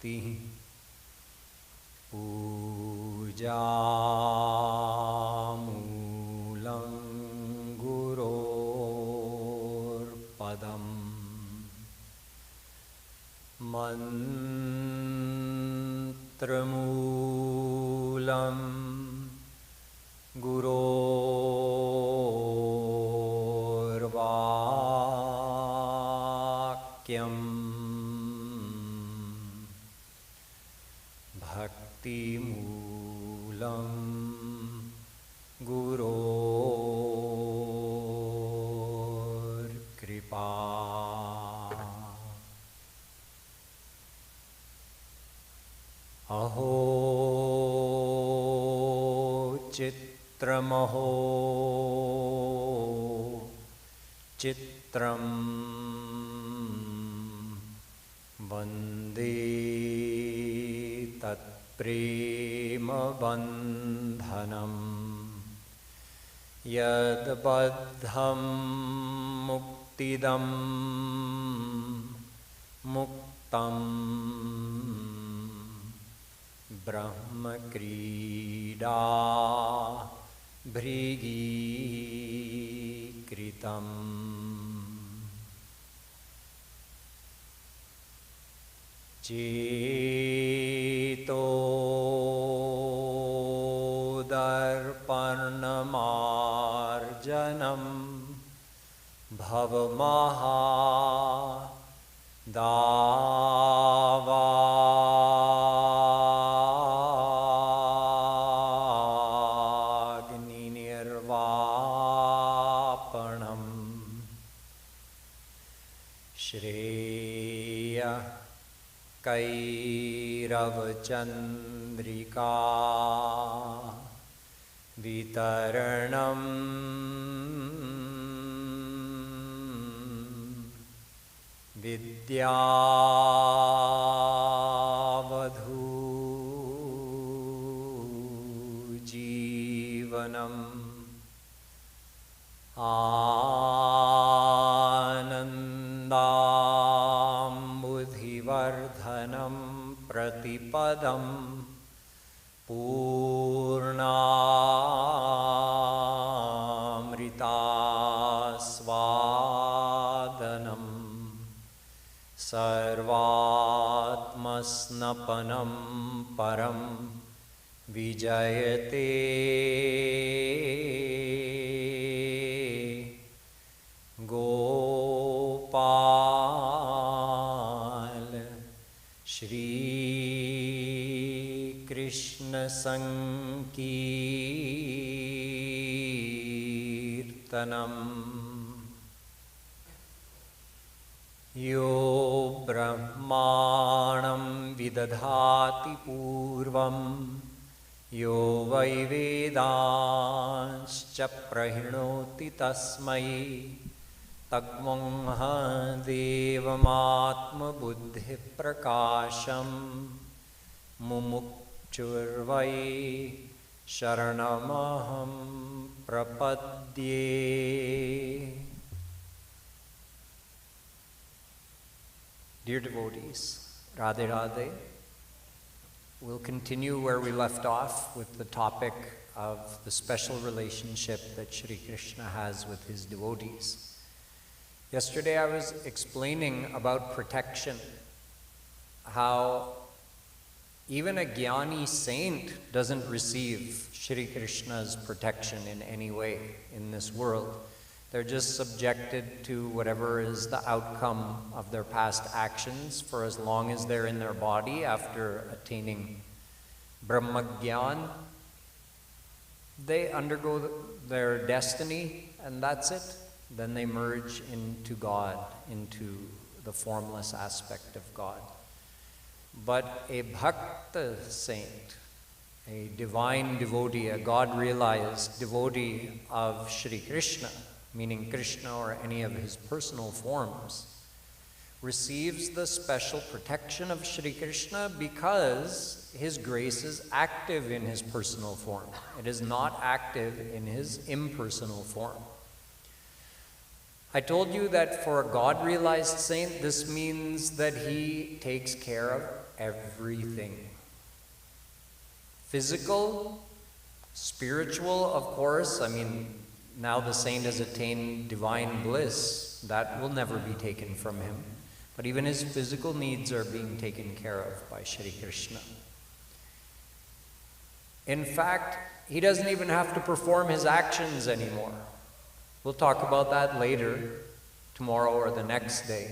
bhakti pujamulam guror padam mantramulam guror vakyam bhakti mulam guror kripa. Aho chitramaho chitram vande tat prema bandhanam yad baddham muktidam muktam brahma krida bhrigi kritam. Ceto darpanamarjanam bhavamaha dava Kairavachandrika Vitaranam Vidyavadhu Jivanam Anandambudhivardhanam Pratipadam Purnamritasvadanam Sarvatmasnapanam Param Vijayate Gopal Shri Krishna Sankirtanam Yo Brahmanam Vidadhati Purvam Yo Vaivedanscha Prahinoti Tasmai Tagmangha Devamatma Buddhi Prakasham Mumukchurvai Sharanamaham Prapadye. Dear devotees, Radhe Radhe. We'll continue where we left off with the topic of the special relationship that Shri Krishna has with his devotees. Yesterday I was explaining about protection, how even a Jnani saint doesn't receive Shri Krishna's protection in any way in this world. They're just subjected to whatever is the outcome of their past actions for as long as they're in their body after attaining Brahmagyan. They undergo their destiny and that's it. Then they merge into God, into the formless aspect of God. But a bhakta saint, a divine devotee, a God-realized devotee of Shri Krishna, meaning Krishna or any of his personal forms, receives the special protection of Shri Krishna because his grace is active in his personal form. It is not active in his impersonal form. I told you that for a God-realized saint, this means that he takes care of everything. Physical, spiritual, of course. I mean, now the saint has attained divine bliss. That will never be taken from him. But even his physical needs are being taken care of by Shri Krishna. In fact, he doesn't even have to perform his actions anymore. We'll talk about that later, tomorrow or the next day.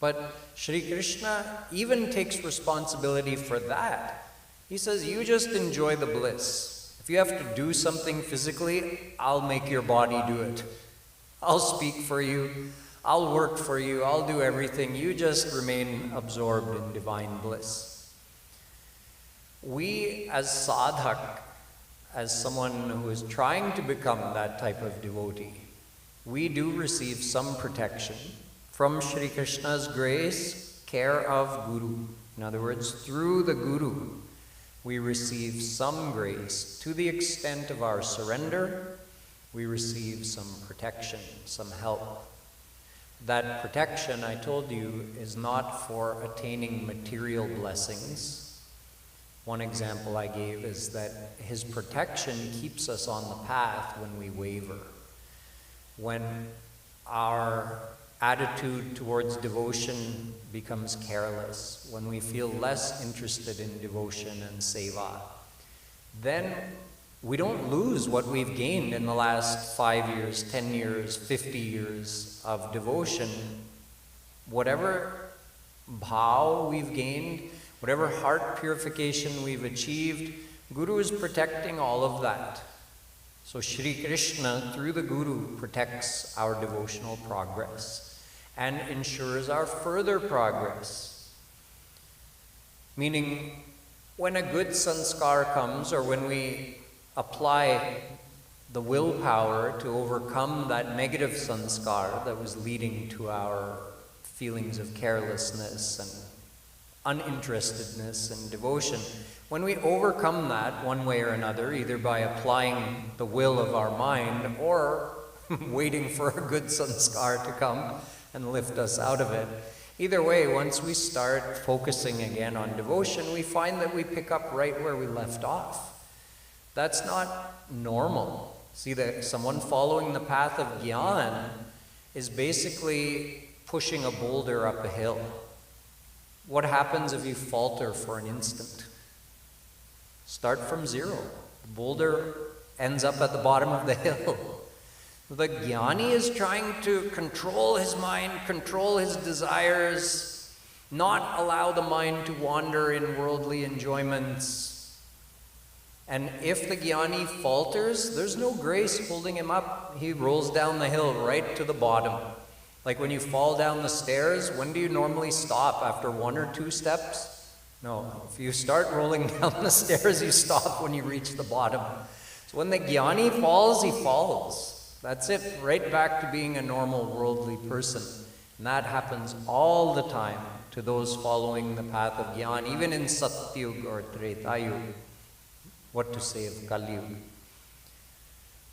But Shri Krishna even takes responsibility for that. He says, you just enjoy the bliss. If you have to do something physically, I'll make your body do it. I'll speak for you. I'll work for you. I'll do everything. You just remain absorbed in divine bliss. We as sadhak, as someone who is trying to become that type of devotee, we do receive some protection from Shri Krishna's grace, care of Guru. In other words, through the Guru, we receive some grace. To the extent of our surrender, we receive some protection, some help. That protection, I told you, is not for attaining material blessings. One example I gave is that his protection keeps us on the path when we waver. When our attitude towards devotion becomes careless, when we feel less interested in devotion and seva, then we don't lose what we've gained in the last 5 years, 10 years, 50 years of devotion. Whatever bhav we've gained, whatever heart purification we've achieved, Guru is protecting all of that. So Shri Krishna, through the Guru, protects our devotional progress and ensures our further progress. Meaning, when a good sanskar comes, or when we apply the willpower to overcome that negative sanskar that was leading to our feelings of carelessness and uninterestedness and devotion, when we overcome that one way or another, either by applying the will of our mind or waiting for a good sanskar to come and lift us out of it, either way, once we start focusing again on devotion, we find that we pick up right where we left off. That's not normal. See, that someone following the path of Gyan is basically pushing a boulder up a hill. What happens if you falter for an instant? Start from zero. The boulder ends up at the bottom of the hill. The Jnani is trying to control his mind, control his desires, not allow the mind to wander in worldly enjoyments. And if the Jnani falters, there's no grace holding him up. He rolls down the hill right to the bottom. Like when you fall down the stairs, when do you normally stop? After 1 or 2 steps? No, if you start rolling down the stairs, you stop when you reach the bottom. So when the Jnani falls, he falls. That's it, right back to being a normal worldly person. And that happens all the time to those following the path of Jnana, even in Satyug or Tretayug. What to say of Kalyug.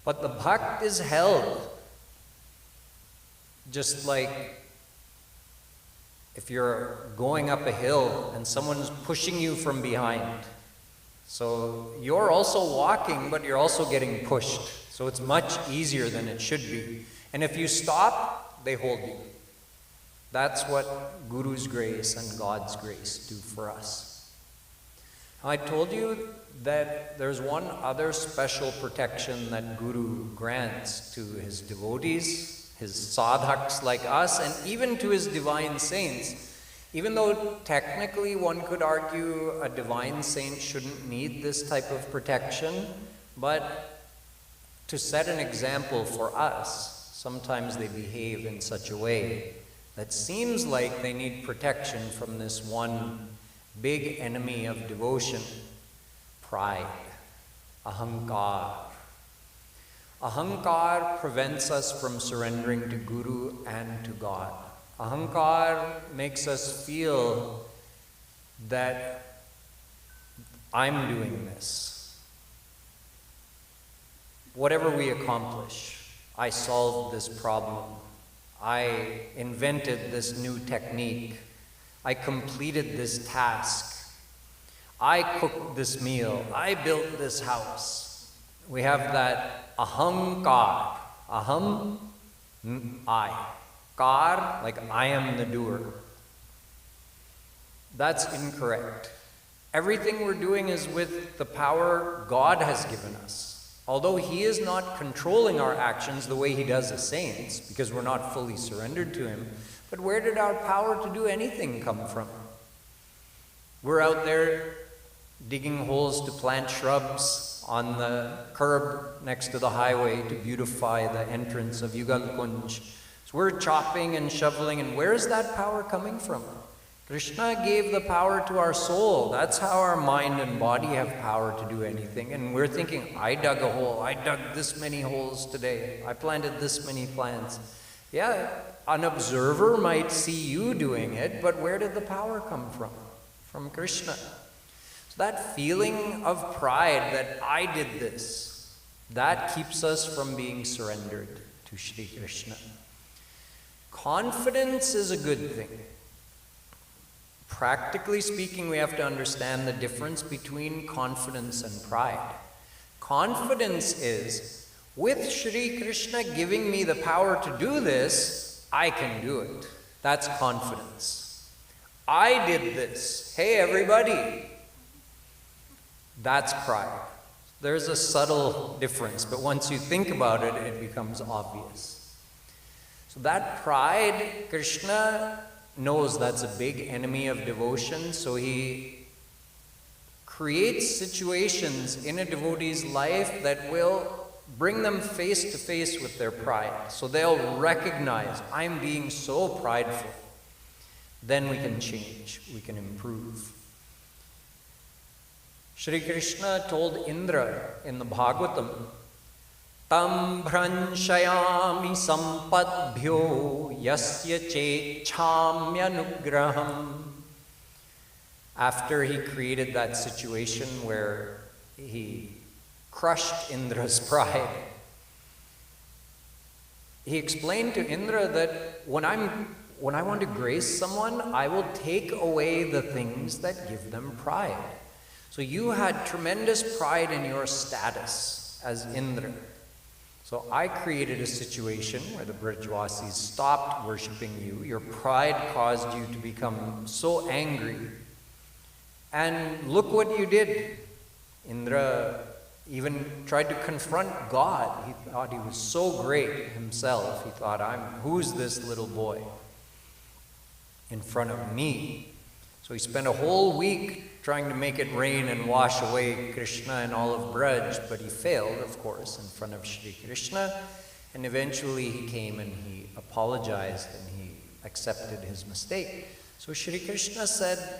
But the Bhakt is held. Just like if you're going up a hill and someone's pushing you from behind. So you're also walking, but you're also getting pushed. So it's much easier than it should be. And if you stop, they hold you. That's what Guru's grace and God's grace do for us. I told you that there's one other special protection that Guru grants to his devotees, his sadhaks like us, and even to his divine saints. Even though technically one could argue a divine saint shouldn't need this type of protection, but to set an example for us, sometimes they behave in such a way that seems like they need protection from this one big enemy of devotion, pride, ahankar. Ahankar prevents us from surrendering to Guru and to God. Ahankar makes us feel that I'm doing this. Whatever we accomplish, I solved this problem. I invented this new technique. I completed this task. I cooked this meal. I built this house. We have that ahankar. Aham, I. Kar, like I am the doer. That's incorrect. Everything we're doing is with the power God has given us. Although He is not controlling our actions the way He does the saints, because we're not fully surrendered to Him, but where did our power to do anything come from? We're out there digging holes to plant shrubs on the curb next to the highway to beautify the entrance of Yugal Kunj. So we're chopping and shoveling, and where is that power coming from? Krishna gave the power to our soul. That's how our mind and body have power to do anything. And we're thinking, I dug a hole. I dug this many holes today. I planted this many plants. Yeah, an observer might see you doing it, but where did the power come from? From Krishna. So that feeling of pride that I did this, that keeps us from being surrendered to Shri Krishna. Confidence is a good thing. Practically speaking, we have to understand the difference between confidence and pride. Confidence is, with Shri Krishna giving me the power to do this, I can do it. That's confidence. I did this. Hey, everybody. That's pride. There's a subtle difference, but once you think about it, it becomes obvious. So that pride, Krishna knows that's a big enemy of devotion, so He creates situations in a devotee's life that will bring them face to face with their pride. So they'll recognize, I'm being so prideful. Then we can change, we can improve. Shri Krishna told Indra in the Bhagavatam, Tam bhranshayami sampadbhyo yasya chechamyanugraham. After He created that situation where He crushed Indra's pride, He explained to Indra that when I want to grace someone, I will take away the things that give them pride. So you had tremendous pride in your status as Indra. So I created a situation where the Brajvasis stopped worshipping you. Your pride caused you to become so angry. And look what you did. Indra even tried to confront God. He thought he was so great himself. He thought, who's this little boy in front of me? So he spent a whole week trying to make it rain and wash away Krishna and all of Braj, but he failed, of course, in front of Shri Krishna. And eventually he came and he apologized and he accepted his mistake. So Shri Krishna said,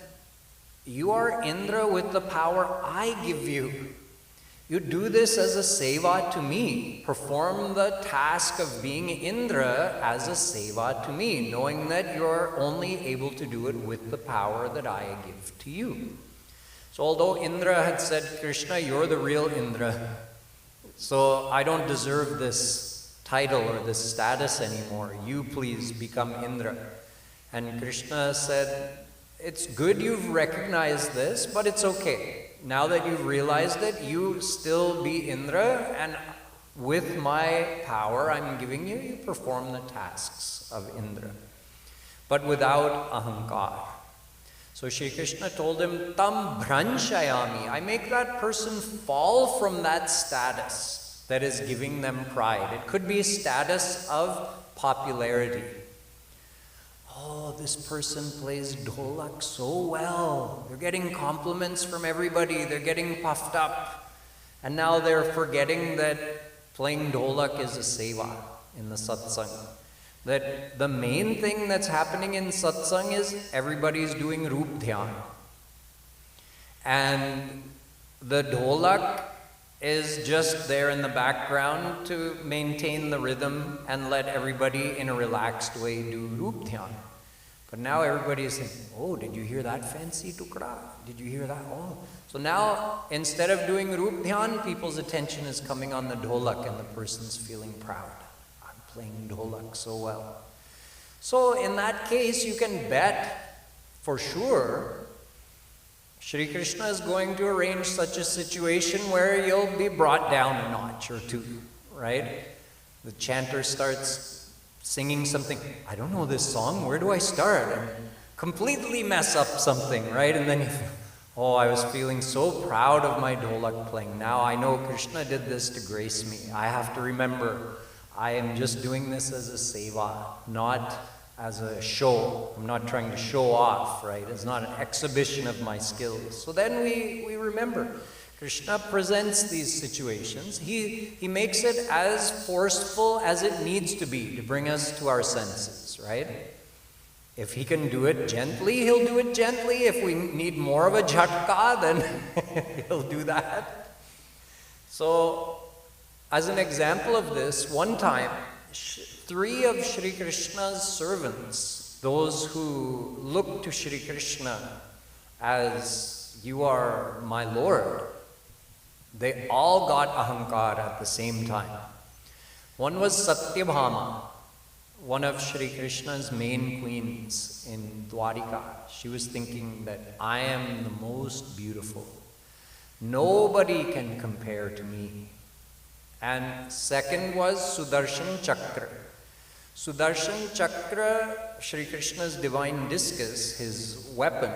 you are Indra with the power I give you. You do this as a seva to me. Perform the task of being Indra as a seva to me, knowing that you're only able to do it with the power that I give to you. So although Indra had said, Krishna, you're the real Indra, so I don't deserve this title or this status anymore. You please become Indra. And Krishna said, it's good you've recognized this, but it's okay. Now that you've realized it, you still be Indra, and with my power I'm giving you, you perform the tasks of Indra, but without ahankar. So Shri Krishna told him, Tam bhranshayami. I make that person fall from that status that is giving them pride. It could be a status of popularity. Oh, this person plays dholak so well. They're getting compliments from everybody. They're getting puffed up. And now they're forgetting that playing dholak is a seva in the satsang. That the main thing that's happening in satsang is everybody's doing roop dhyan. And the dholak is just there in the background to maintain the rhythm and let everybody in a relaxed way do roop dhyan. But now everybody is saying, oh, did you hear that fancy tukra? Did you hear that? Oh. So now, instead of doing roop dhyan, people's attention is coming on the dholak and the person's feeling proud. I'm playing dholak so well. So in that case, you can bet for sure Shri Krishna is going to arrange such a situation where you'll be brought down a notch or two, right? The chanter starts singing something. I don't know this song. Where do I start? And completely mess up something, right? And then you feel, oh, I was feeling so proud of my dholak playing. Now I know Krishna did this to grace me. I have to remember I am just doing this as a seva, not as a show. I'm not trying to show off, right? It's not an exhibition of my skills. So then we remember. Krishna presents these situations. He makes it as forceful as it needs to be to bring us to our senses, right? If he can do it gently, he'll do it gently. If we need more of a jhatka, then he'll do that. So, as an example of this, one time, 3 of Shri Krishna's servants, those who look to Shri Krishna as, you are my Lord, they all got ahankar at the same time. One was Satyabhama, one of Shri Krishna's main queens in Dwarika. She was thinking that I am the most beautiful. Nobody can compare to me. And second was Sudarshan Chakra. Sudarshan Chakra, Shri Krishna's divine discus, his weapon,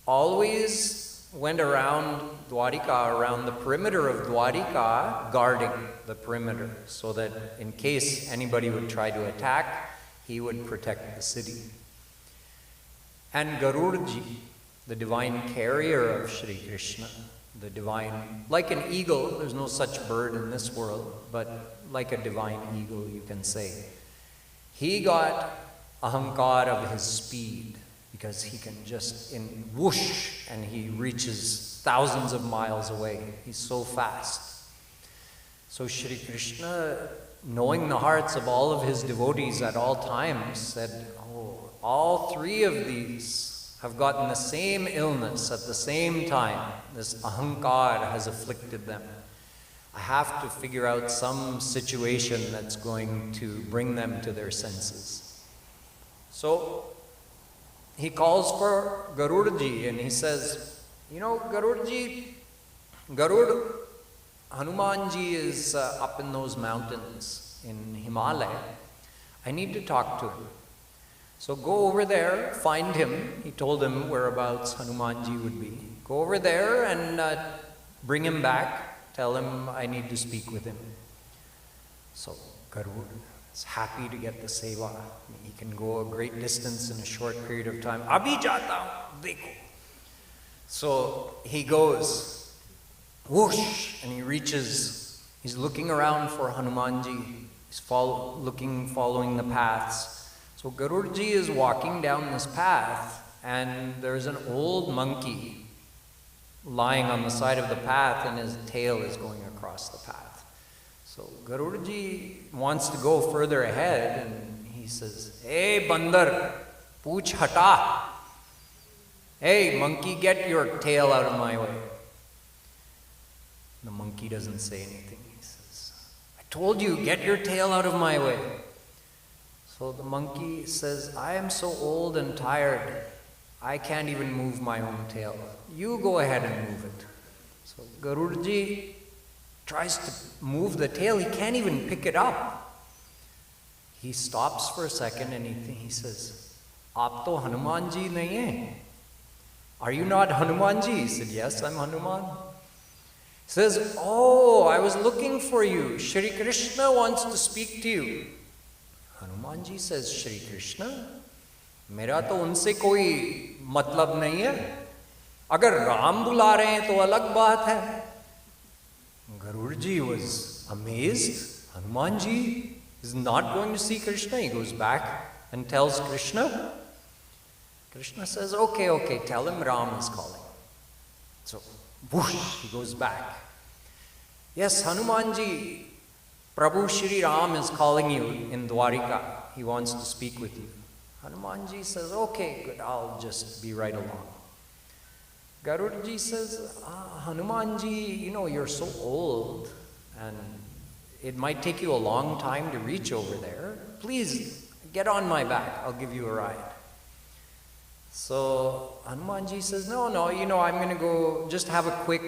always went around Dwarika, around the perimeter of Dwarika, guarding the perimeter, so that in case anybody would try to attack, he would protect the city. And Garurji, the divine carrier of Shri Krishna, the divine, like an eagle, there's no such bird in this world, but like a divine eagle, you can say. He got ahankar of his speed, because he can just, in whoosh, and he reaches thousands of miles away. He's so fast. So Shri Krishna, knowing the hearts of all of his devotees at all times, said, oh, all 3 of these have gotten the same illness at the same time. This ahankar has afflicted them. I have to figure out some situation that's going to bring them to their senses. So he calls for Garurji and he says, you know, Garurji, Hanumanji is up in those mountains in Himalaya. I need to talk to him. So go over there, find him. He told him whereabouts Hanumanji would be. Go over there and bring him back. Tell him I need to speak with him. So Garud is happy to get the seva. He can go a great distance in a short period of time. Abhi jata hu, dekho. So he goes, whoosh, and he reaches. He's looking around for Hanumanji. He's following the paths. So Garurji is walking down this path, and there's an old monkey lying on the side of the path, and his tail is going across the path. So Garurji wants to go further ahead, and he says, hey Bandar, pooch hata. Hey monkey, get your tail out of my way. The monkey doesn't say anything. He says, I told you, get your tail out of my way. So the monkey says, I am so old and tired, I can't even move my own tail. You go ahead and move it. So Garurji tries to move the tail. He can't even pick it up. He stops for a second and he says, Aap to Hanumanji nahi hai? Are you not Hanumanji? He said, yes, I'm Hanuman. He says, oh, I was looking for you. Shri Krishna wants to speak to you. Hanumanji says, Shri Krishna? मेरा तो उनसे कोई मतलब नहीं है. अगर राम बुला रहे हैं तो अलग बात है. Garurji was amazed. Hanumanji is not going to see Krishna. He goes back and tells Krishna. Krishna says, okay, tell him Ram is calling. So, whoosh, he goes back. Yes, Hanumanji, Prabhu Shri Ram is calling you in Dwarika. He wants to speak with you. Hanumanji says, okay, good, I'll just be right along. Garurji says, Hanumanji, you know, you're so old and it might take you a long time to reach over there. Please, get on my back, I'll give you a ride. So Hanumanji says, no, I'm going to go just have a quick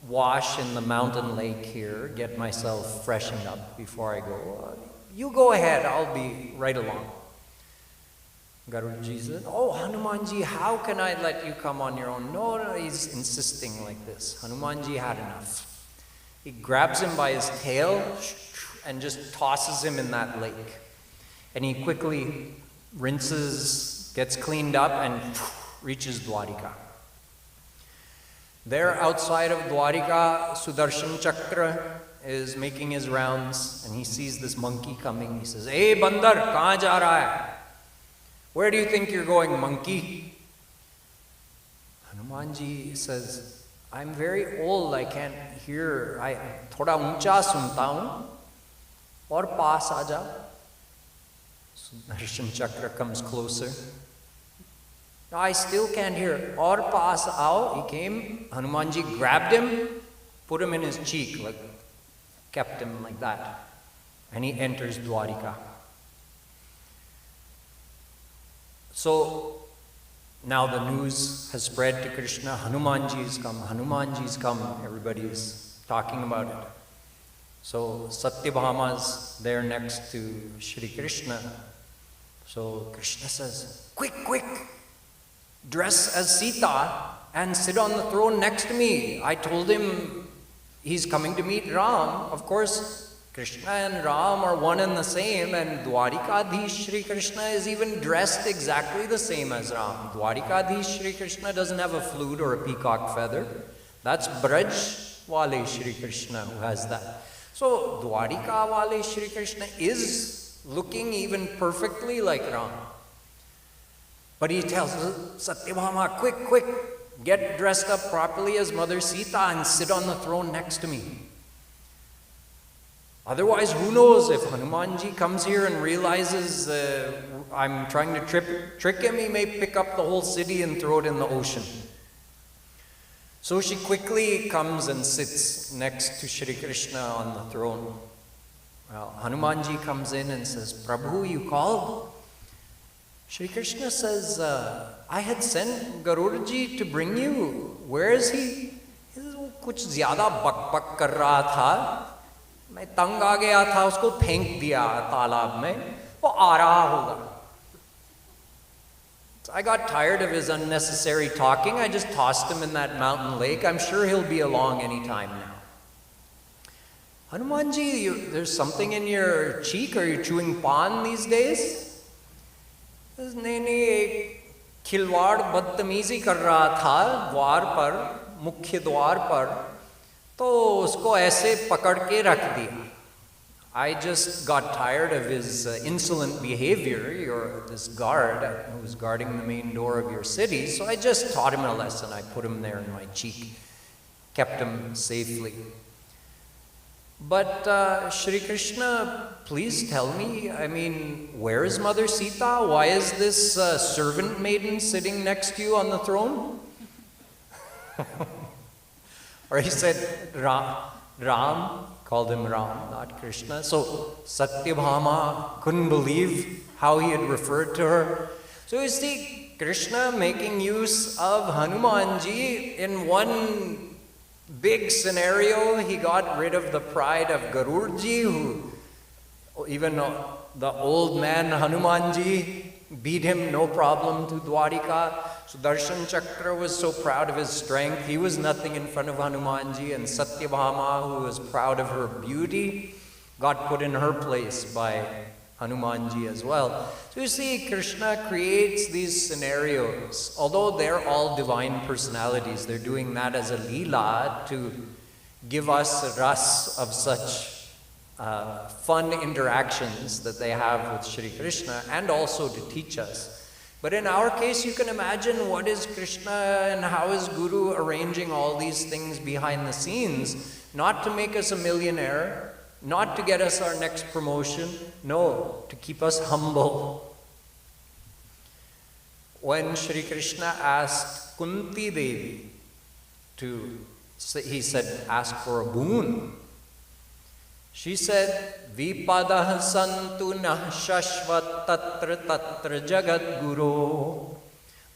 wash in the mountain lake here, get myself freshened up before I go. You go ahead, I'll be right along. Garudaji says, oh, Hanumanji, how can I let you come on your own? No, he's insisting like this. Hanumanji had enough. He grabs him by his tail and just tosses him in that lake. And he quickly rinses, gets cleaned up, and reaches Dwarika. There outside of Dwarika, Sudarshan Chakra is making his rounds, and he sees this monkey coming. He says, hey, Bandar, kahan ja raha hai? Where do you think you're going, monkey? Hanumanji says, I'm very old, I can't hear. I thoda uncha sunta hu. Aur paas aa ja. Sudarshan Chakra comes closer. No, I still can't hear. Aur paas aao. He came, Hanumanji grabbed him, put him in his cheek, like kept him like that. And he enters Dwarika. So now the news has spread to Krishna. Hanumanji's come. Everybody's talking about it. So Satyabhama's there next to Shri Krishna. So Krishna says, quick, dress as Sita and sit on the throne next to me. I told him he's coming to meet Ram. Of course, Krishna and Ram are one and the same, and Dwarikadhish Shri Krishna is even dressed exactly the same as Ram. Dwarikadhish Shri Krishna doesn't have a flute or a peacock feather. That's Braj Wale Shri Krishna who has that. So Dwarika Wale Shri Krishna is looking even perfectly like Ram. But he tells Satyabhama, quick, get dressed up properly as Mother Sita and sit on the throne next to me. Otherwise, who knows, if Hanumanji comes here and realizes I'm trying to trick him, he may pick up the whole city and throw it in the ocean. So she quickly comes and sits next to Shri Krishna on the throne. Well, Hanumanji comes in and says, Prabhu, you called? Shri Krishna says, I had sent Garudaji to bring you. Where is he? He says, kuch zyada bak kar raha tha. मैं तंग आ गया था, उसको फेंक दिया तालाब में, वो आ रहा होगा. I got tired of his unnecessary talking. I just tossed him in that mountain lake. I'm sure he'll be along any time now. Hanumanji, there's something in your cheek. Are you chewing pan these days? नहीं, एक खिलवाड़ बदतमीजी कर रहा था द्वार पर, मुख्य द्वार पर, तो उसको ऐसे पकड़ के रख दिया. I just got tired of his insolent behavior, this guard who was guarding the main door of your city, so I just taught him a lesson. I put him there in my cheek, kept him safely. But Shri Krishna, please tell me, where is Mother Sita? Why is this servant maiden sitting next to you on the throne? Or he said, Ram, called him Ram, not Krishna. So Satyabhama couldn't believe how he had referred to her. So you see, Krishna making use of Hanumanji in one big scenario. He got rid of the pride of Garurji, who even the old man Hanumanji beat him no problem to Dwarika. Sudarshan Chakra was so proud of his strength. He was nothing in front of Hanumanji. And Satyabhama, who was proud of her beauty, got put in her place by Hanumanji as well. So you see, Krishna creates these scenarios. Although they're all divine personalities, they're doing that as a leela to give us a ras of such fun interactions that they have with Shri Krishna, and also to teach us. But in our case, you can imagine what is Krishna and how is Guru arranging all these things behind the scenes, not to make us a millionaire, not to get us our next promotion, no, to keep us humble. When Shri Krishna asked Kunti Devi he said, ask for a boon. She said, Vipadah santu nah shashvat tatra tatra jagat guru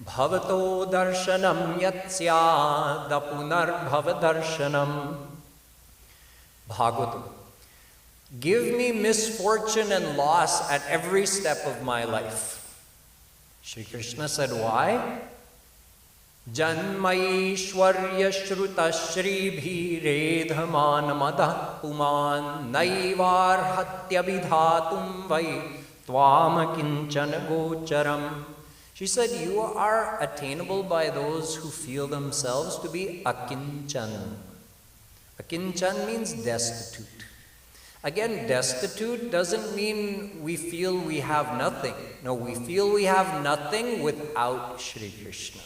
bhavato darshanam yatsya dapunar bhavadarshanam. Bhagavatam. Give me misfortune and loss at every step of my life. Shri Krishna said, why? Janmaishwarya shruta shribhi redhaman madah puman naivarhatya vidhatum vai tvama kinchana gocharam. She said, you are attainable by those who feel themselves to be akinchan. Akinchan means destitute. Again, destitute doesn't mean we feel we have nothing. No, we feel we have nothing without Shri Krishna.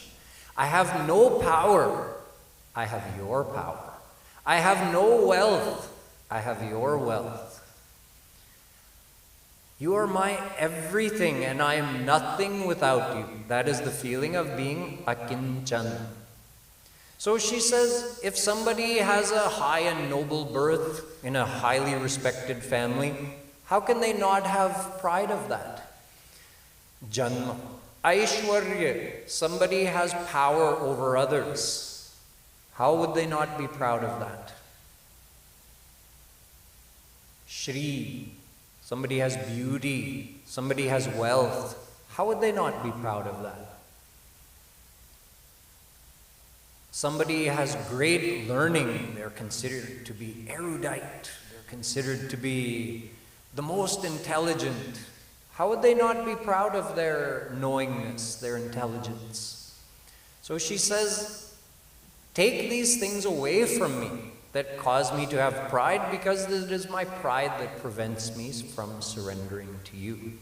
I have no power. I have your power. I have no wealth. I have your wealth. You are my everything and I am nothing without you. That is the feeling of being akinchan. So she says, if somebody has a high and noble birth in a highly respected family, how can they not have pride of that? Janma. Aishwarya, somebody has power over others. How would they not be proud of that? Shri, somebody has beauty, somebody has wealth. How would they not be proud of that? Somebody has great learning, they're considered to be erudite, they're considered to be the most intelligent. How would they not be proud of their knowingness, their intelligence? So she says, take these things away from me that cause me to have pride, because it is my pride that prevents me from surrendering to you.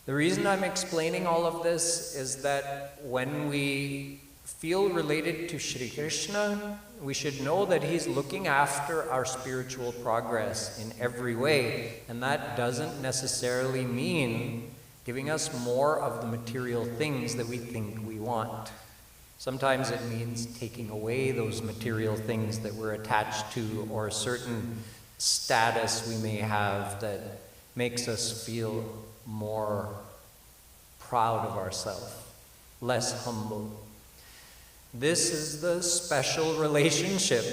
The reason I'm explaining all of this is that when we feel related to Shri Krishna, we should know that he's looking after our spiritual progress in every way, and that doesn't necessarily mean giving us more of the material things that we think we want. Sometimes it means taking away those material things that we're attached to, or a certain status we may have that makes us feel more proud of ourselves, less humble. This is the special relationship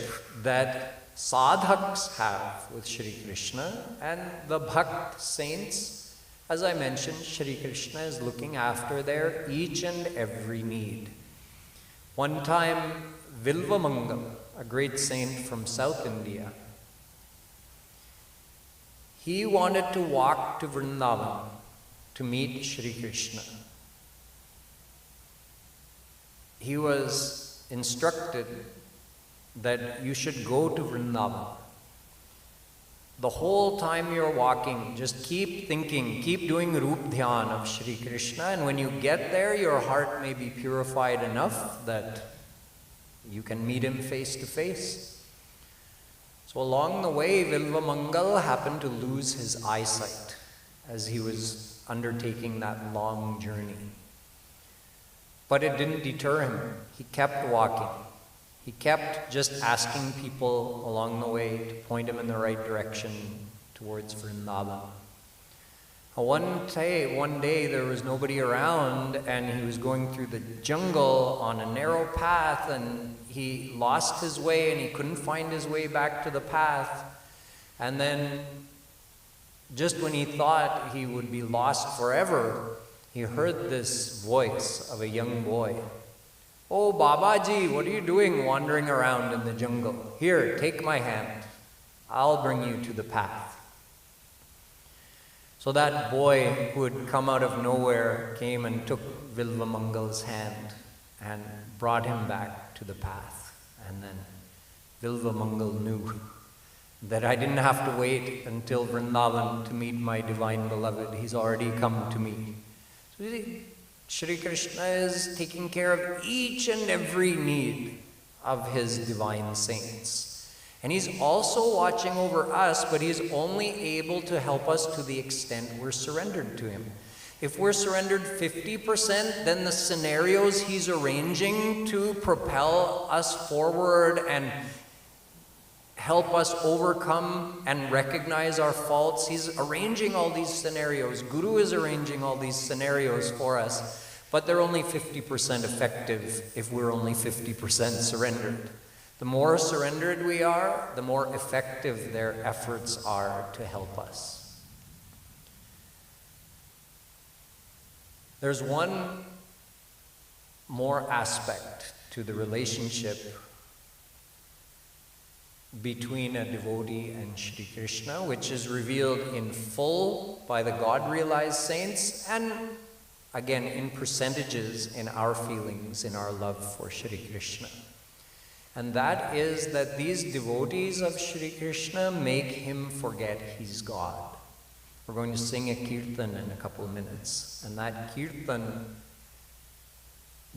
that sadhaks have with Shri Krishna, and the bhakt saints, as I mentioned, Shri Krishna is looking after their each and every need. One time, Vilvamangal, a great saint from South India, he wanted to walk to Vrindavan to meet Shri Krishna. He was instructed that you should go to Vrindavan. The whole time you're walking, just keep thinking, keep doing Roop Dhyan of Shri Krishna, and when you get there, your heart may be purified enough that you can meet him face to face. So along the way, Vilvamangal happened to lose his eyesight as he was undertaking that long journey. But it didn't deter him. He kept walking. He kept just asking people along the way to point him in the right direction towards Vrindavan. One day there was nobody around, and he was going through the jungle on a narrow path, and he lost his way and he couldn't find his way back to the path. And then just when he thought he would be lost forever, he heard this voice of a young boy. Oh, Babaji, what are you doing wandering around in the jungle? Here, take my hand. I'll bring you to the path. So that boy who had come out of nowhere came and took Vilvamangal's hand and brought him back to the path. And then Vilvamangal knew that I didn't have to wait until Vrindavan to meet my divine beloved. He's already come to me. So Shri Krishna is taking care of each and every need of his divine saints. And he's also watching over us, but he's only able to help us to the extent we're surrendered to him. If we're surrendered 50%, then the scenarios he's arranging to propel us forward and help us overcome and recognize our faults. He's arranging all these scenarios. Guru is arranging all these scenarios for us, but they're only 50% effective if we're only 50% surrendered. The more surrendered we are, the more effective their efforts are to help us. There's one more aspect to the relationship between a devotee and Shri Krishna, which is revealed in full by the God-realized saints, and again in percentages in our feelings, in our love for Shri Krishna. And that is that these devotees of Shri Krishna make him forget he's God. We're going to sing a Keertan in a couple of minutes, and that Keertan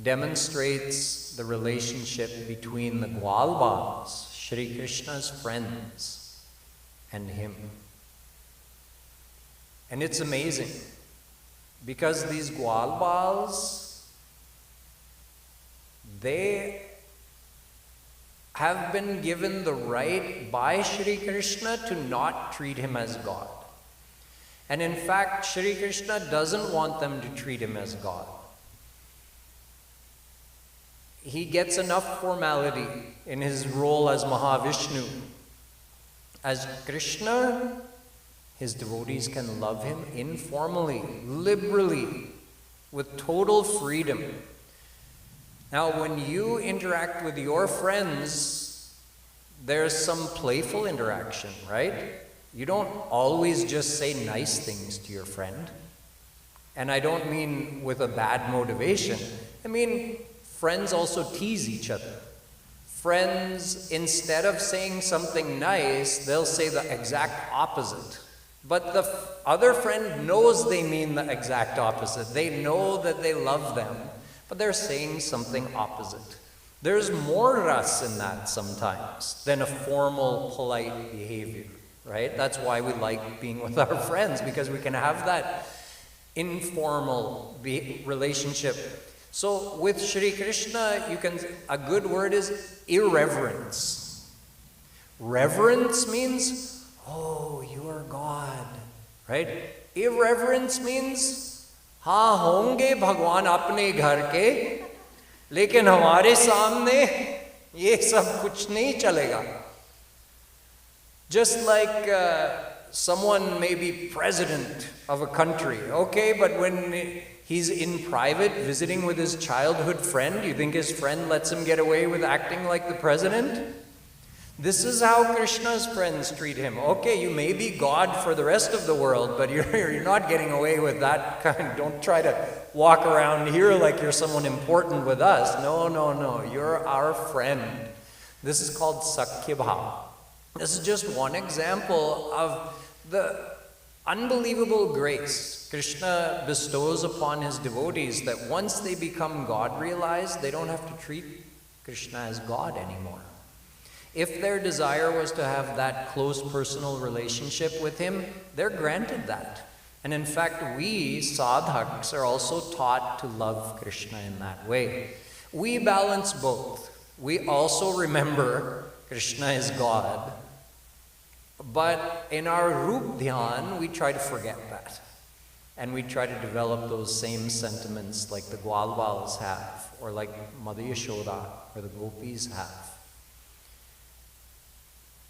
demonstrates the relationship between the Gwalbals, Shri Krishna's friends, and him. And it's amazing, because these Gwalbals, they have been given the right by Shri Krishna to not treat him as God. And in fact, Shri Krishna doesn't want them to treat him as God. He gets enough formality in his role as Mahavishnu. As Krishna, his devotees can love him informally, liberally, with total freedom. Now, when you interact with your friends, there's some playful interaction, right? You don't always just say nice things to your friend. And I don't mean with a bad motivation. I mean, friends also tease each other. Friends, instead of saying something nice, they'll say the exact opposite. But the other friend knows they mean the exact opposite. They know that they love them, but they're saying something opposite. There's more ras in that sometimes than a formal, polite behavior, right? That's why we like being with our friends, because we can have that informal relationship. So with Shri Krishna, a good word is irreverence. Reverence means, oh, you are God, right? Irreverence means, हाँ होंगे भगवान अपने घर के, लेकिन हमारे सामने ये सब कुछ नहीं चलेगा. Just like someone may be president of a country, okay, but when he's in private visiting with his childhood friend, you think his friend lets him get away with acting like the president? This is how Krishna's friends treat him. Okay, you may be God for the rest of the world, but you're not getting away with that kind. Don't try to walk around here like you're someone important with us. No, no, no. You're our friend. This is called Sakhya Bhav. This is just one example of the unbelievable grace Krishna bestows upon his devotees, that once they become God-realized, they don't have to treat Krishna as God anymore. If their desire was to have that close personal relationship with him, they're granted that. And in fact, we sadhaks are also taught to love Krishna in that way. We balance both. We also remember Krishna is God, but in our Rup Dhyan, we try to forget that. And we try to develop those same sentiments like the Gwalbals have, or like Mother Yashoda, or the Gopis have.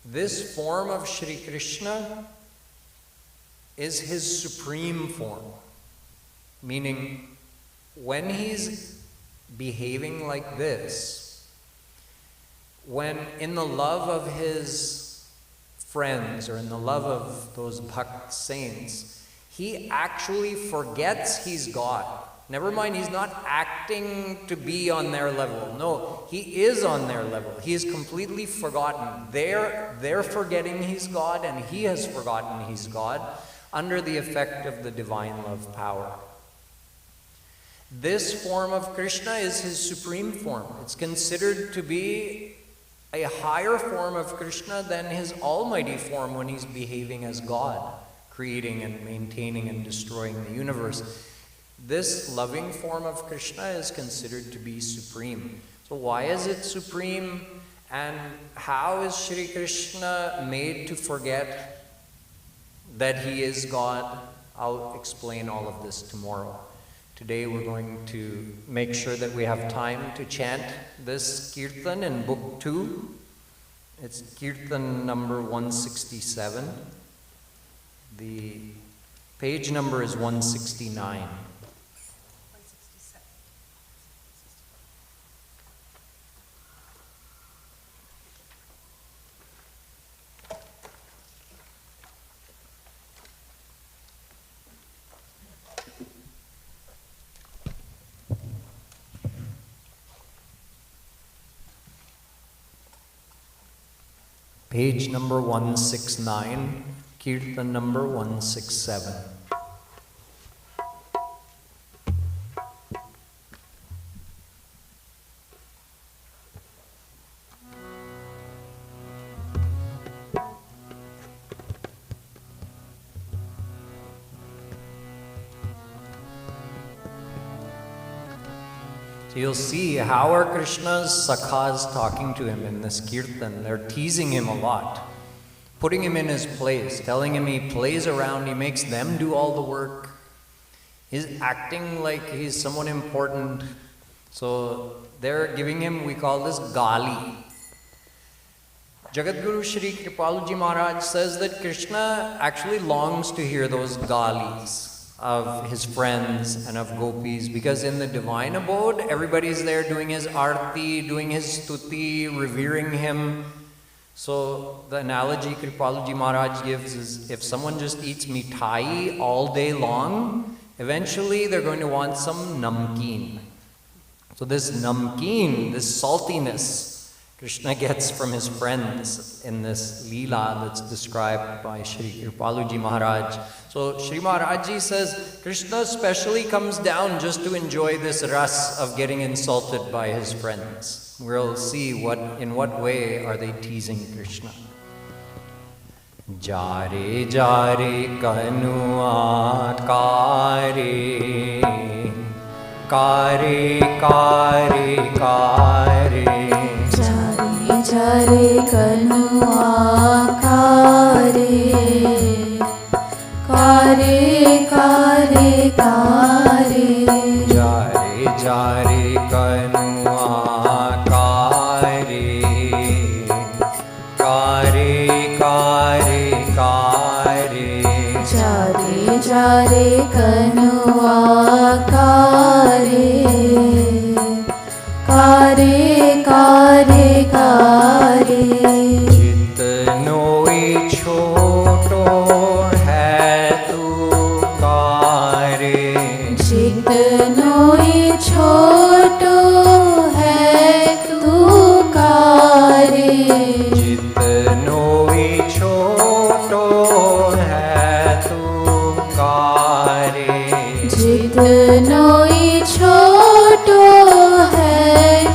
This form of Shri Krishna is his supreme form, meaning when he's behaving like this, when in the love of his friends or in the love of those bhakt saints, he actually forgets he's God. Never mind, he's not acting to be on their level. No, he is on their level. He is completely forgotten. They're forgetting he's God, and he has forgotten he's God under the effect of the divine love power. This form of Krishna is his supreme form. It's considered to be a higher form of Krishna than his almighty form when he's behaving as God, creating and maintaining and destroying the universe. This loving form of Krishna is considered to be supreme. So why is it supreme? And how is Shri Krishna made to forget that he is God? I'll explain all of this tomorrow. Today we're going to make sure that we have time to chant this Keertan in Book 2. It's Keertan number 167. The page number is 169. Page number 169, Keertan number 167. So you'll see how are Krishna's sakhas talking to him in this Keertan. They're teasing him a lot, putting him in his place, telling him he plays around, he makes them do all the work. He's acting like he's someone important. So they're giving him, we call this gali. Jagadguru Shri Kripaluji Maharaj says that Krishna actually longs to hear those galis of his friends and of gopis, because in the divine abode, everybody's there doing his Aarti, doing his stuti, revering him. So the analogy Kripaluji Maharaj gives is, if someone just eats mithai all day long, eventually they're going to want some namkeen. So this namkeen, this saltiness, Krishna gets from his friends in this leela that's described by Shri Kripaluji Maharaj. So Shri Maharaji says, Krishna specially comes down just to enjoy this ras of getting insulted by his friends. We'll see in what way are they teasing Krishna. Jare jare kanua kare, kare kare kare. Jare kanua kare, kare kare kare. Jare jare kanua kare, kare kare kare. Jare jare kanua kare, kare kare kare. जितनोई छोटो है तू कारे, जितनोई छोटो है तू कारे, जितनोई छोटो है तू कारे, जितनोई छोटो है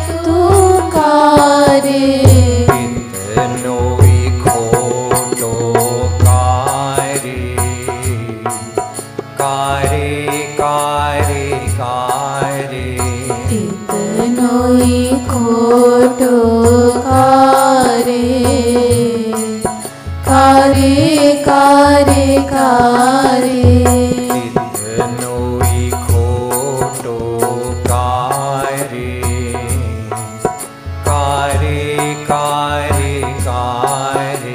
तू कारे. जितनोई खोटो कारे, कारे कारे कारे. जितनोई खोटो कारे, कारे कारे कारे. जितनोई खोटो कारे, कारे कारे कारे.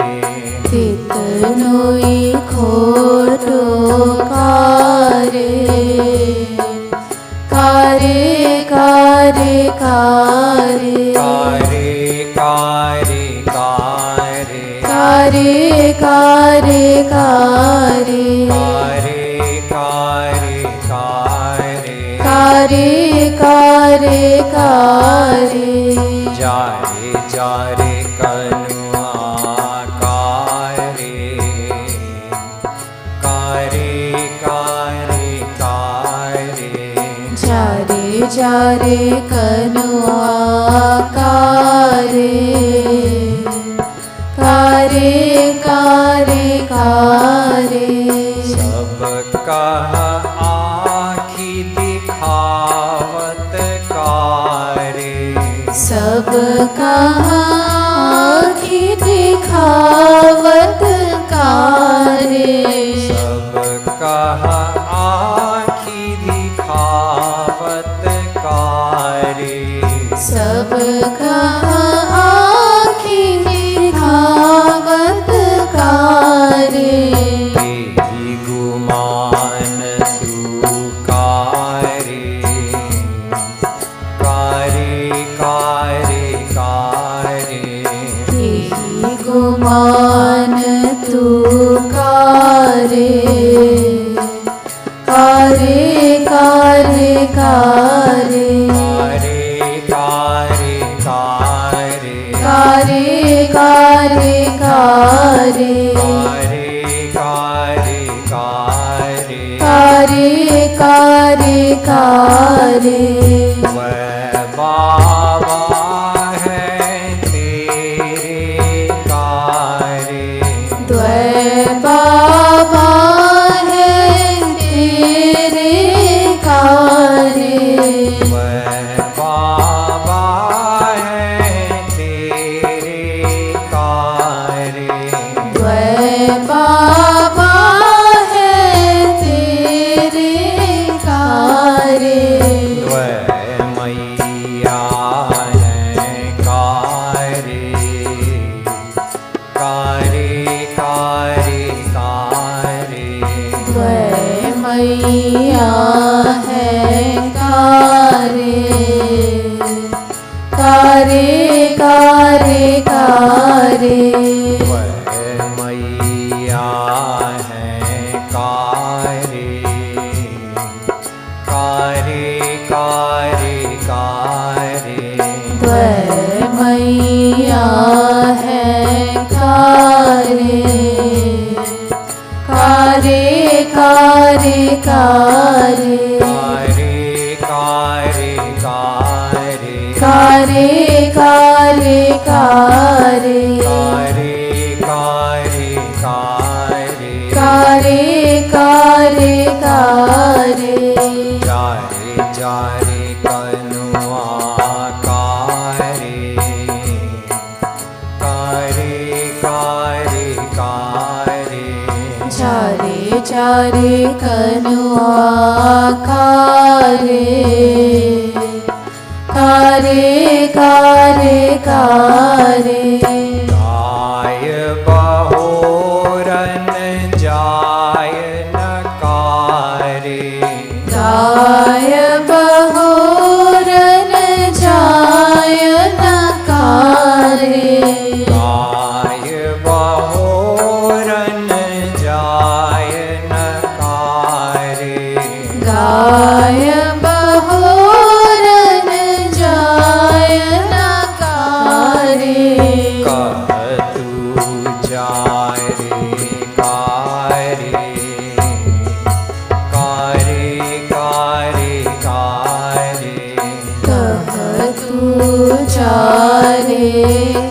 जितनोई खोटो कारे, कारे कारे कारे. कारे कारे कारे. कारे कारे कारे. कारे कारे कारे. कारे कारे कारे. जारे जारे कनुआ कारे, कारे कारे कारे. जारे जारे कनुआ कारे, कारे कारे कारे. सबका आँखी दिखावत कारे, सब कहाँ सब कहाँ आँखी दिखावत कारे। तेरी गुमान तू कारे कारे कारे कारे। तेरी गुमान तू कारे कारे कारे कारे। कारे कारे कारे कारे कारे। कारे कारे कारे कारे कारे। वह बाबा है तेरे कारे। द्वै बाबा है तेरे कारे। वह बाबा है तेरे कारे। द्वै बाबा है तेरे कारे। वह मैया है कारे कारे कारे कारे। द्वै मैया है कारे कारे कारे कारे। वह मैया है कारे कारे कारे कारे। द्वै मैया है कारे कारे कारे कारे। कारे कारे कारे कारे कारे कारे। कारे कारे कारे कारे कारे कारे। जारे जारे कनुआ कारे कारे कारे कारे। चारे चारे कनुआ कारे कारे कारे कारे। गाय बहोरन जाय न कारे। गाय बहोरन जाय न कारे। गाय बहोरन जाय न कारे। गाय बहोरन जाय न कारे। कह तू जाय रे कारे कारे कारे कारे। कह तू चारे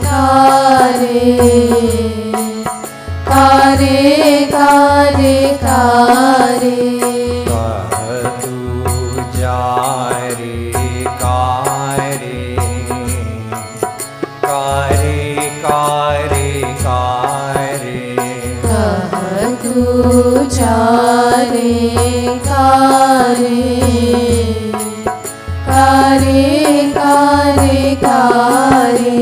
कारे कारे कारे कारे। कह तू जाय रे कारे कारे कारे कारे। कह तू चारे कारे कारे कारे कारे।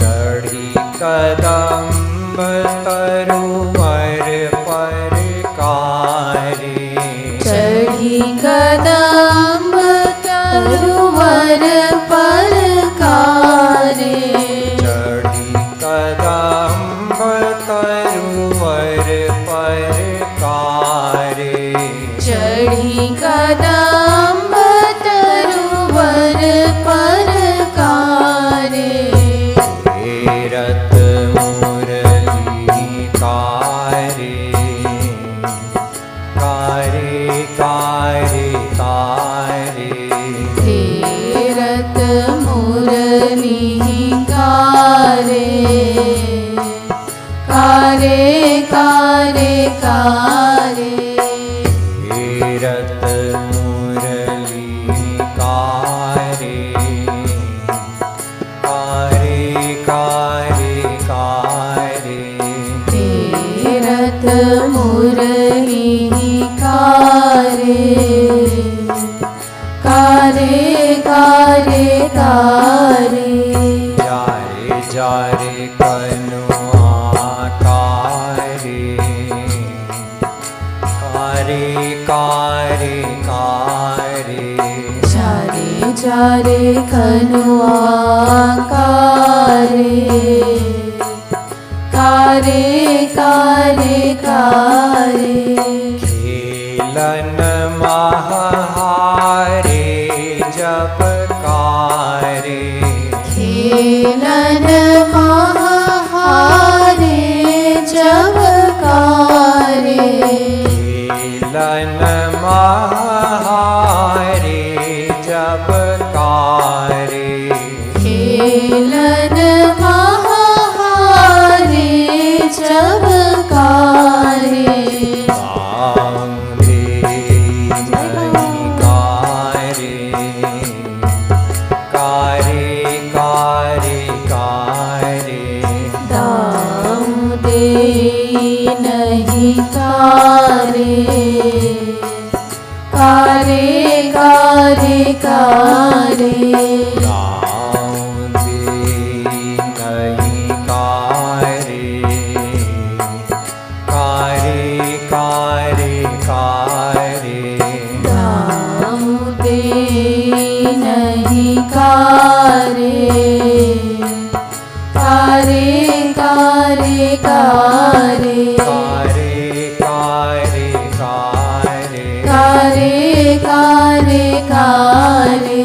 चढ़ी कदम्ब तरुवर पर कारे। चढ़ी कदम्ब तरुवर पर कारे। चढ़ी कदम्ब तरुवर पर कारे। चढ़ी कदम्ब तरुवर पर कारे। रत मुरली कारे कारे कारे कारे। तीरथ मुरली कारे कारे कारे कारे। रत मुरली कारे कारे कारे कारे। तीरथ मुरली कारे कारे कारे कारे। कारे चारे चारे कनुआ कारे कारे कारे कारे खेलन महाहारे जब कारे खेलन महाहारे जब कारे खेलन महाहारे जब कारे खेलन महाहारे जब कारे कारे कारे कारे दाम दे नहीं कारे कारे कारे कारे दाम दे नहीं कारे कारे कारे कारे कारे कारे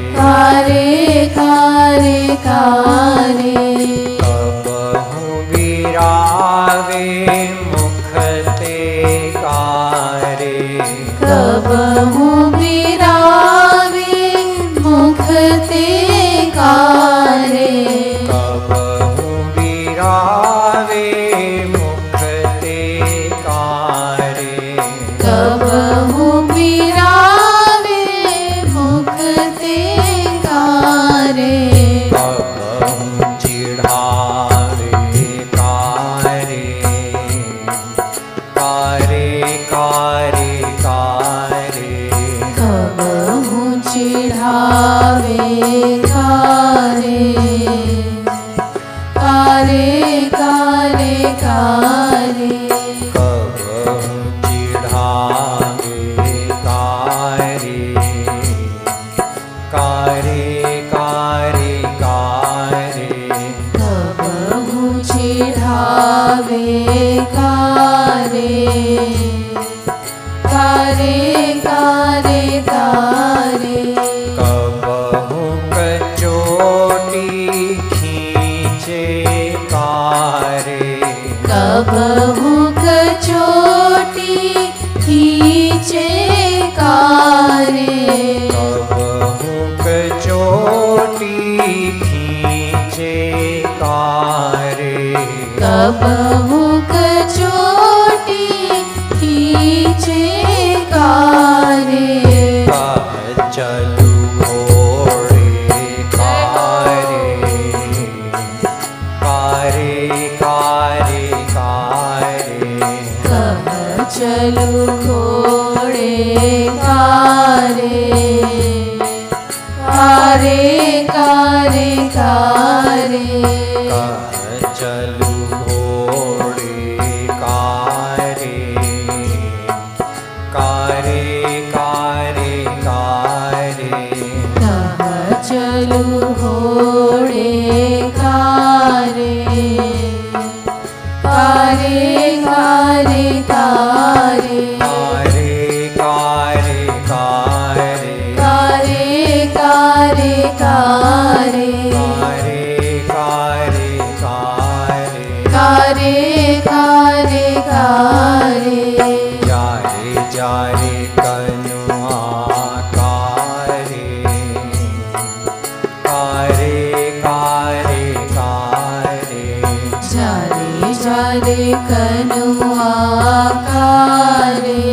कारे कारे कारे कबहु विरावे मुख ते कारे कबहु विरावे मुख ते कारे कबहु विरावे मुख ते कारे कबहु विरावे मुख ते कारे कबहु चिढ़ावे कारे कारे कारे कारे कबहु चिढ़ावे कारे कारे कारे कारे कबहु चिढ़ावे कारे कारे कारे कारे कबहु चिढ़ावे कारे कारे कारे कारे कबहु कचोटी खींचे कारे कबहु कचोटी खींचे कारे कबहु कचोटी खींचे कारे कबहु कचोटी खींचे कारे चलू घोड़े कारे कारे कारे कारे चलू घोड़े कारे कारे कारे कारे चलू घोड़े कारे कारे कारे कारे चलू घोड़े कारे कारे कारे कारे कारे कारे कारे कारे कारे कारे कारे कारे कारे कारे कारे जारे जारे कनुआ कारे कारे कारे कारे जारे जारे कनुआ कारे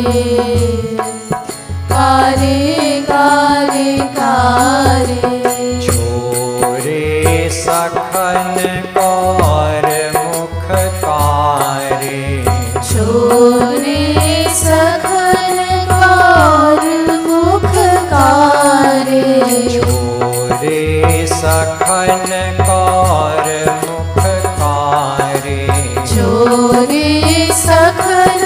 कारे कारे कारे छोरे सखन कौर मुख कारे छोरे सखन कौर मुख कारे छोरे सखन कौर मुख कारे छोरे सखन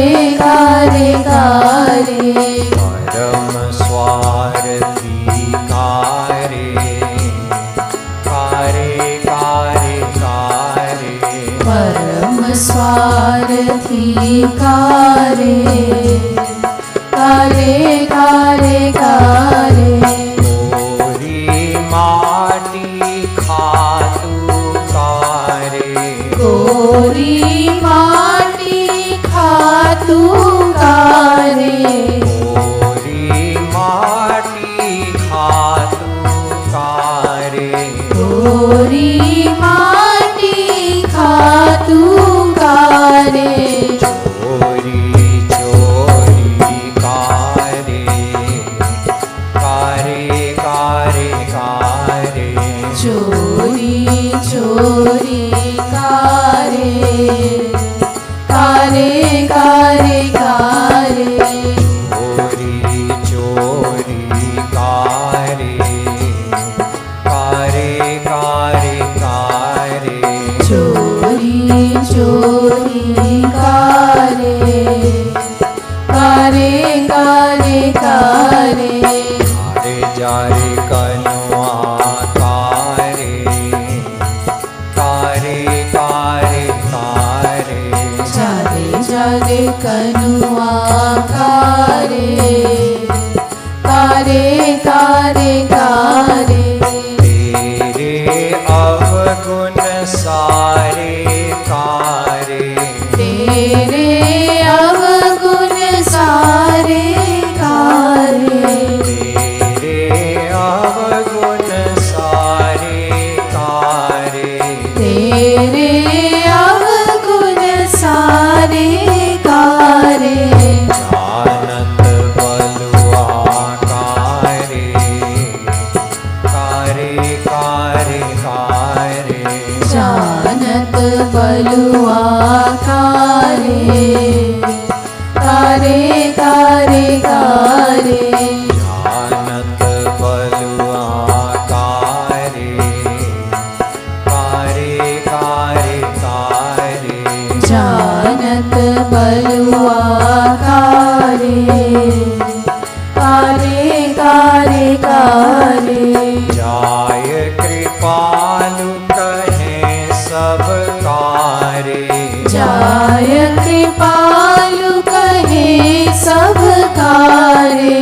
गारे गारे परम स्वार्थी कारे कारे कारे कारे परम स्वार्थी कारे कारे कारे कारे गोरी माटी खातू कारे गोरी माटी खातू कारे गोरी माटी खातू कारे गोरी माटी खातू कारे चोरी चोरी कारे कारे कारे कारे चोरी चोरी कारे कारे कारे कारे चोरी चोरी कारे कारे कारे कारे चोरी चोरी कारे कारे कारे कारे कारे जारे कनुआ कारे कारे कारे कारे जारे जारे कनुआ कारे कारे कारे कारे तेरे अवगुण सारे कारे तेरे अवगुण सारे कारे तेरे अवगुण सारे कारे तेरे अवगुण सारे कारे जानत बलुआ कारे कारे कारे कारे जानत बलुआ कारे कारे कारे कारे जानत बलुआ कारे कारे कारे कारे जानत बलुआ कारे कारे कारे कारे जाय कृपालु कहे सब कारे जाय कृपालु कहे सब कारे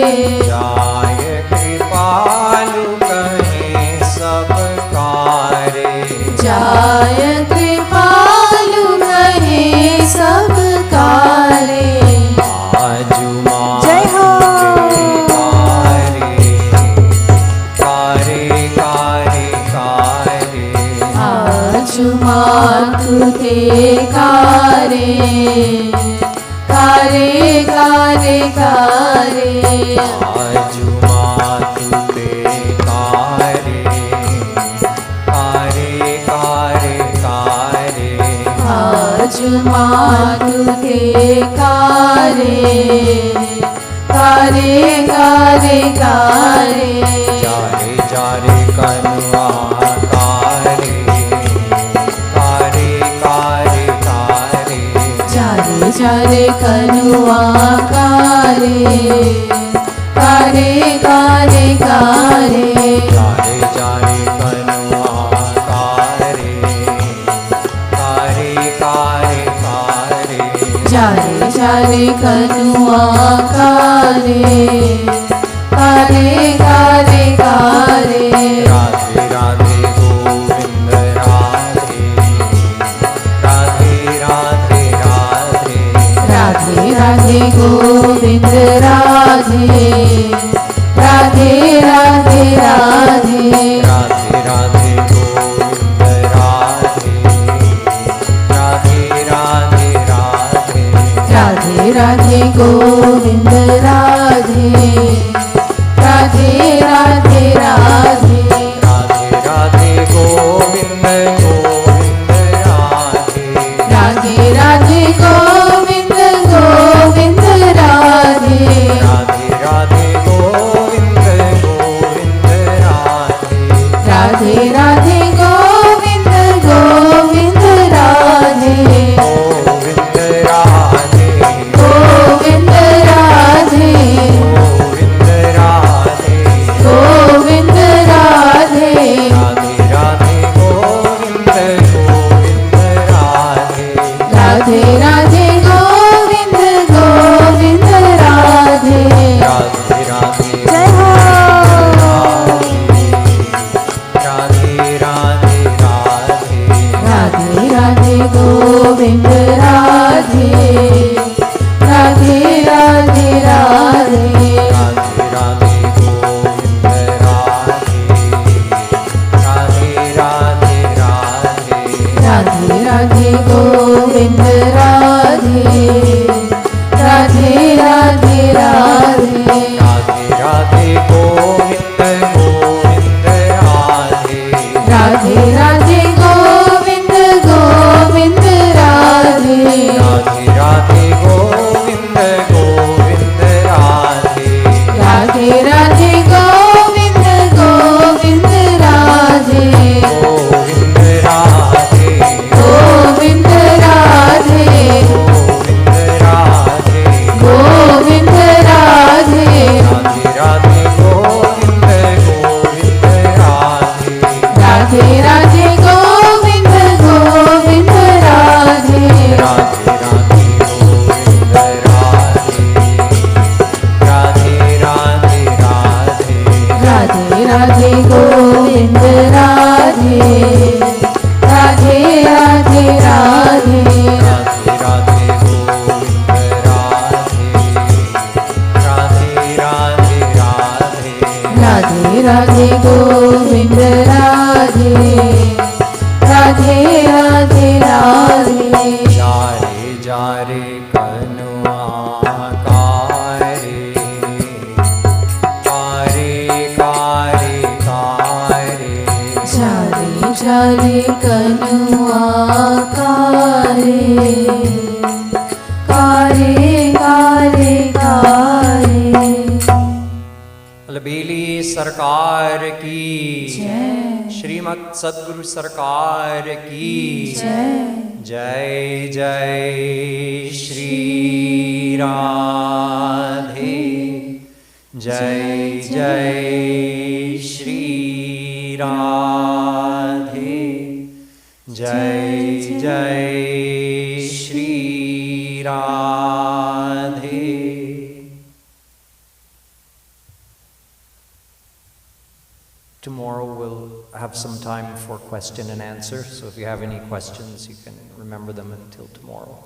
जाय कृपालु कहे सब कारे जाय कृपालु कहे सब कारे आजु जय हो। कारे कारे कारे आजु मातुते कारे कारे कारे कारे आजु मातुते कारे कारे कारे कारे आजु मातुते कारे कारे कारे कारे जारे जारे कनुआ कारे कारे कारे कारे जारे जारे कनुआ कारे कारे कारे कारे जारे जारे कनुआ कारे कारे कारे कारे जारे जारे कनुआ कारे कारे कारे कारे राधे राधे गोविंद राधे राधे राधे राधे राधे राधे गोविंद राधे राधे राधे राधे राधे राधे गोविंद राधे राधे राधे राधे राधे राधे गोविंद राधे राधे राधे राधे राधे राधे गोविंद गोविंद राधे राधे राधे गोविंद गोविंद राधे राधे राधे गोविंद गोविंद राधे राधे राधे गोविंद गोविंद राधे गोविंद राधे लाले कनुआ कारे कारे कारे कारे। अलबेली सरकार की जय। श्रीमद् सद्गुरु सरकार की जय। जय जय श्री राधे जय जय श्री राधे जय जय Shri Radhe. Tomorrow we'll have some time for question and answer, so if you have any questions, you can remember them until tomorrow.